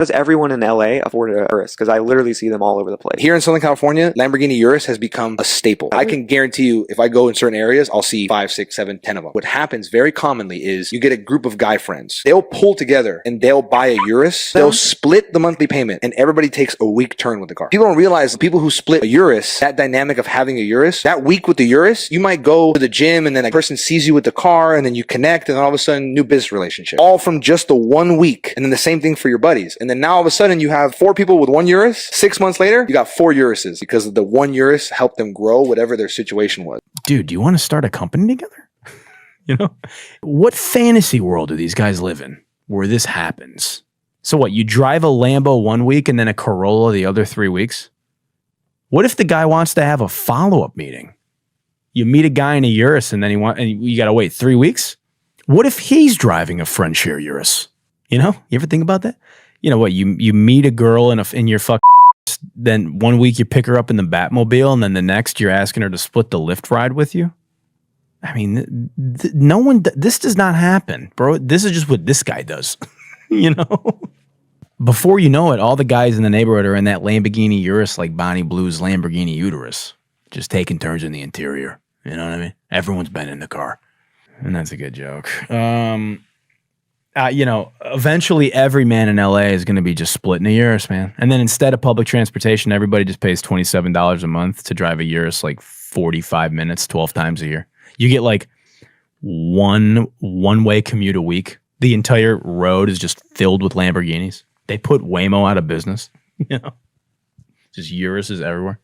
Does everyone in LA afford a Urus? Because I literally see them all over the place. Here in Southern California, Lamborghini Urus has become a staple. I can guarantee you, if I go in certain areas, I'll see 5, 6, 7, 10 of them. What happens very commonly is you get a group of guy friends. They'll pull together and they'll buy a Urus. They'll split the monthly payment and everybody takes a week turn with the car. People don't realize the people who split a Urus, that dynamic of having a Urus, that week with the Urus, you might go to the gym and then a person sees you with the car and then you connect and then all of a sudden new business relationship. All from just the 1 week. And then the same thing for your buddies. And then now all of a sudden you have 4 people with 1 Urus. 6 months later, you got 4 Uruses because the 1 Urus helped them grow whatever their situation was. Dude, do you want to start a company together? You know, what fantasy world do these guys live in where this happens? So what, you drive a Lambo 1 week and then a Corolla the other 3 weeks? What if the guy wants to have a follow-up meeting? You meet a guy in a Urus and then you got to wait 3 weeks? What if he's driving a friend share Urus? You know, you ever think about that? You know what, you meet a girl in your fucking, then 1 week you pick her up in the Batmobile and then the next you're asking her to split the Lyft ride with you? I mean, this does not happen, bro. This is just what this guy does, you know? Before you know it, all the guys in the neighborhood are in that Lamborghini Urus like Bonnie Blue's Lamborghini Uterus, just taking turns in the interior. You know what I mean? Everyone's been in the car. And that's a good joke. You know, eventually every man in LA is going to be just splitting a Urus, man. And then instead of public transportation, everybody just pays $27 a month to drive a Urus like 45 minutes, 12 times a year. You get like one-way commute a week. The entire road is just filled with Lamborghinis. They put Waymo out of business, you know, just Uruses everywhere.